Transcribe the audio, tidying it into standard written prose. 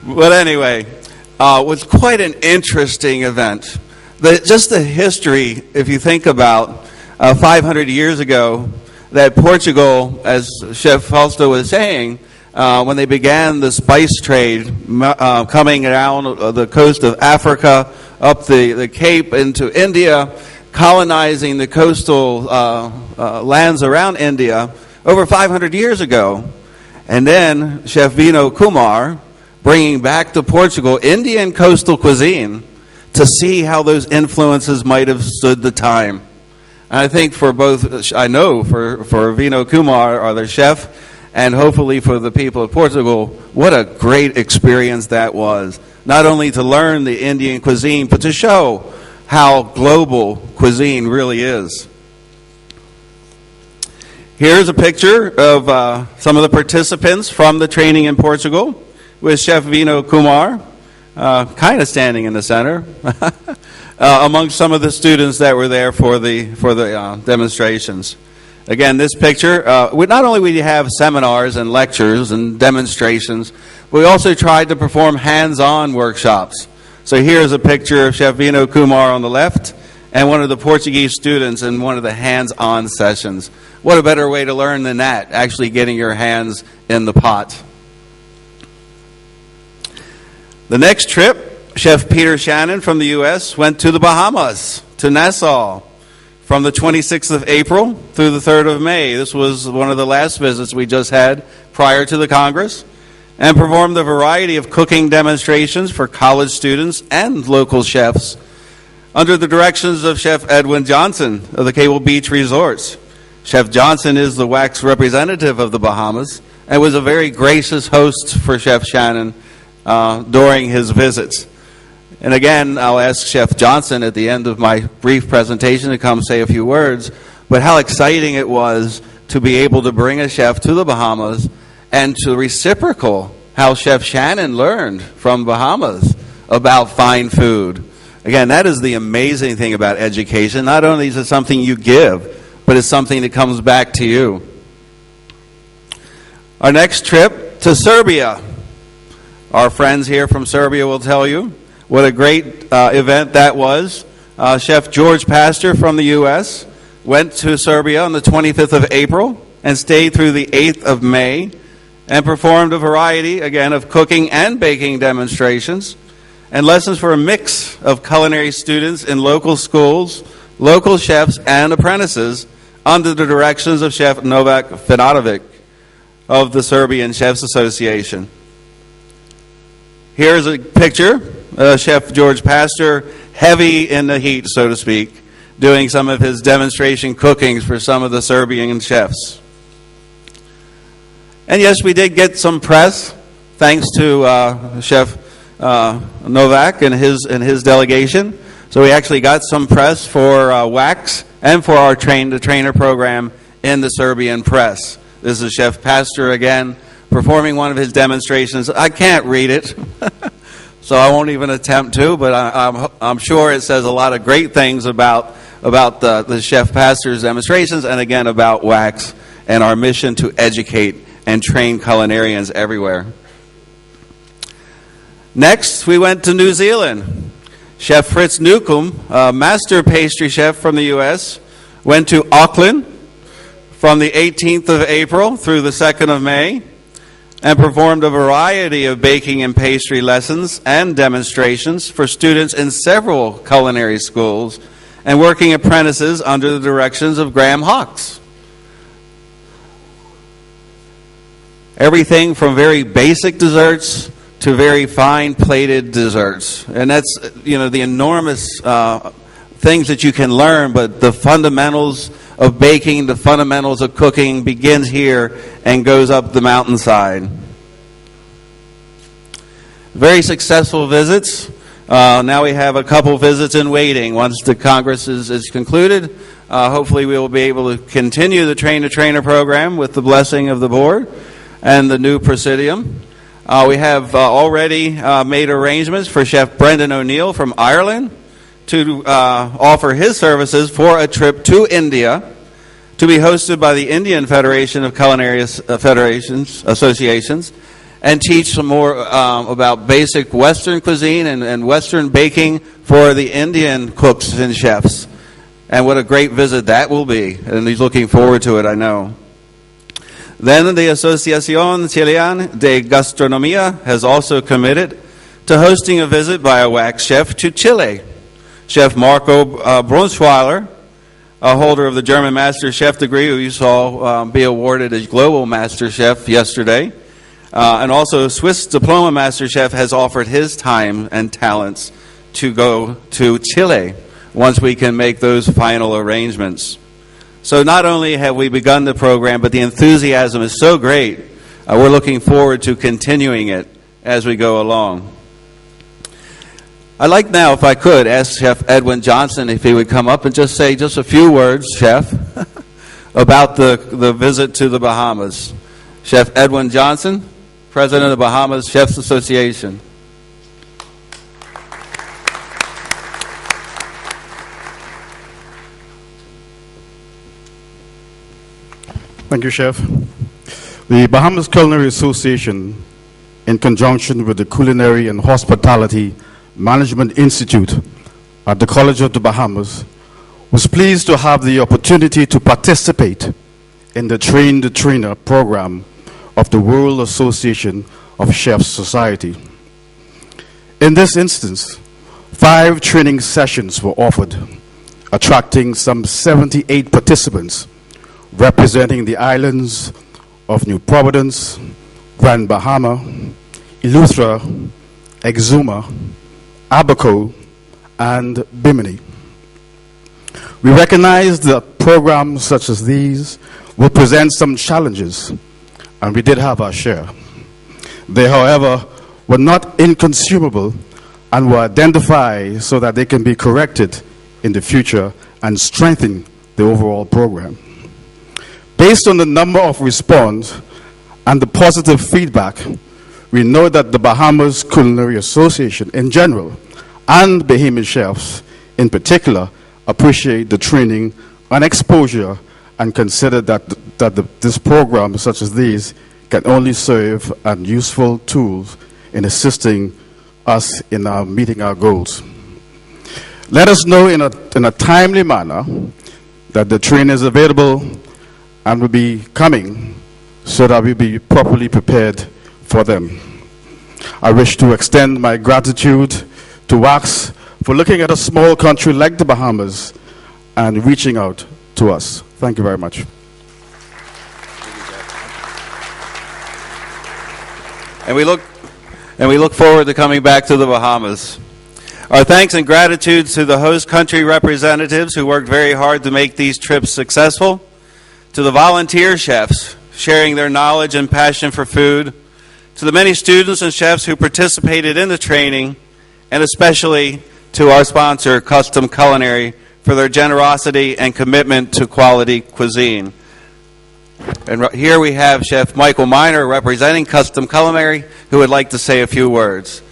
But anyway, it was quite an interesting event. Just the history, if you think about 500 years ago, that Portugal, as Chef Fausto was saying, when they began the spice trade coming down the coast of Africa, up the Cape into India, colonizing the coastal lands around India over 500 years ago. And then Chef Vino Kumar bringing back to Portugal Indian coastal cuisine to see how those influences might have stood the time. And I think for both, I know for Vino Kumar, our the chef, and hopefully for the people of Portugal, what a great experience that was. Not only to learn the Indian cuisine, but to show how global cuisine really is. Here's a picture of some of the participants from the training in Portugal with Chef Vino Kumar, kind of standing in the center, among some of the students that were there for the demonstrations. Again, this picture, not only we have seminars and lectures and demonstrations, but we also tried to perform hands-on workshops. So here's a picture of Chef Vino Kumar on the left and one of the Portuguese students in one of the hands-on sessions. What a better way to learn than that, actually getting your hands in the pot. The next trip, Chef Peter Shannon from the U.S. went to the Bahamas, to Nassau, from the 26th of April through the 3rd of May. This was one of the last visits we just had prior to the Congress, and performed a variety of cooking demonstrations for college students and local chefs under the directions of Chef Edwin Johnson of the Cable Beach Resorts. Chef Johnson is the WACS representative of the Bahamas and was a very gracious host for Chef Shannon during his visits. And again, I'll ask Chef Johnson at the end of my brief presentation to come say a few words, but how exciting it was to be able to bring a chef to the Bahamas and to reciprocal how Chef Shannon learned from Bahamas about fine food. Again, that is the amazing thing about education. Not only is it something you give, but it's something that comes back to you. Our next trip to Serbia. Our friends here from Serbia will tell you what a great event that was. Chef George Pastor from the U.S. went to Serbia on the 25th of April and stayed through the 8th of May and performed a variety, again, of cooking and baking demonstrations and lessons for a mix of culinary students in local schools, local chefs, and apprentices under the directions of Chef Novak Finatovic of the Serbian Chefs Association. Here's a picture of Chef George Pastor, heavy in the heat, so to speak, doing some of his demonstration cookings for some of the Serbian chefs. And yes, we did get some press, thanks to Chef Novak and his delegation. So we actually got some press for WACS and for our train-the-trainer program in the Serbian press. This is Chef Pastor again, performing one of his demonstrations. I can't read it, so I won't even attempt to, but I'm sure it says a lot of great things about the Chef Pastor's demonstrations and again about WACS and our mission to educate and train culinarians everywhere. Next, we went to New Zealand. Chef Fritz Newcomb, a master pastry chef from the U.S., went to Auckland from the 18th of April through the 2nd of May and performed a variety of baking and pastry lessons and demonstrations for students in several culinary schools and working apprentices under the directions of Graham Hawkes. Everything from very basic desserts to very fine plated desserts. And that's, the enormous things that you can learn, but the fundamentals of baking, the fundamentals of cooking begins here and goes up the mountainside. Very successful visits. Now we have a couple visits in waiting. Once the Congress is concluded, hopefully we will be able to continue the train-to-trainer program with the blessing of the board and the new presidium. We have already made arrangements for Chef Brendan O'Neill from Ireland to offer his services for a trip to India to be hosted by the Indian Federation of Culinary Associations and teach some more about basic Western cuisine and Western baking for the Indian cooks and chefs. And what a great visit that will be. And he's looking forward to it, I know. Then the Asociación Chileana de Gastronomía has also committed to hosting a visit by a WACS chef to Chile. Chef Marco Brunschweiler, a holder of the German Master Chef degree, who you saw be awarded a Global Master Chef yesterday, and also a Swiss Diploma Master Chef, has offered his time and talents to go to Chile once we can make those final arrangements. So not only have we begun the program, but the enthusiasm is so great, we're looking forward to continuing it as we go along. I'd like now, if I could, ask Chef Edwin Johnson if he would come up and just say just a few words, Chef, about the visit to the Bahamas. Chef Edwin Johnson, President of the Bahamas Chefs Association. Thank you, Chef. The Bahamas Culinary Association, in conjunction with the Culinary and Hospitality Management Institute at the College of the Bahamas, was pleased to have the opportunity to participate in the Train the Trainer program of the World Association of Chefs Society. In this instance, 5 training sessions were offered, attracting some 78 participants representing the islands of New Providence, Grand Bahama, Eleuthera, Exuma, Abaco, and Bimini. We recognize that programs such as these will present some challenges, and we did have our share. They, however, were not inconsumable and were identified so that they can be corrected in the future and strengthen the overall program. Based on the number of response and the positive feedback, we know that the Bahamas Culinary Association in general and Bahamian chefs in particular appreciate the training and exposure and consider that this program such as these can only serve as useful tools in assisting us in meeting our goals. Let us know in a timely manner that the training is available and will be coming so that we'll be properly prepared for them. I wish to extend my gratitude to WACS for looking at a small country like the Bahamas and reaching out to us. Thank you very much. And we look forward to coming back to the Bahamas. Our thanks and gratitude to the host country representatives who worked very hard to make these trips successful, to the volunteer chefs sharing their knowledge and passion for food, to the many students and chefs who participated in the training, and especially to our sponsor, Custom Culinary, for their generosity and commitment to quality cuisine. And here we have Chef Michael Miner representing Custom Culinary, who would like to say a few words.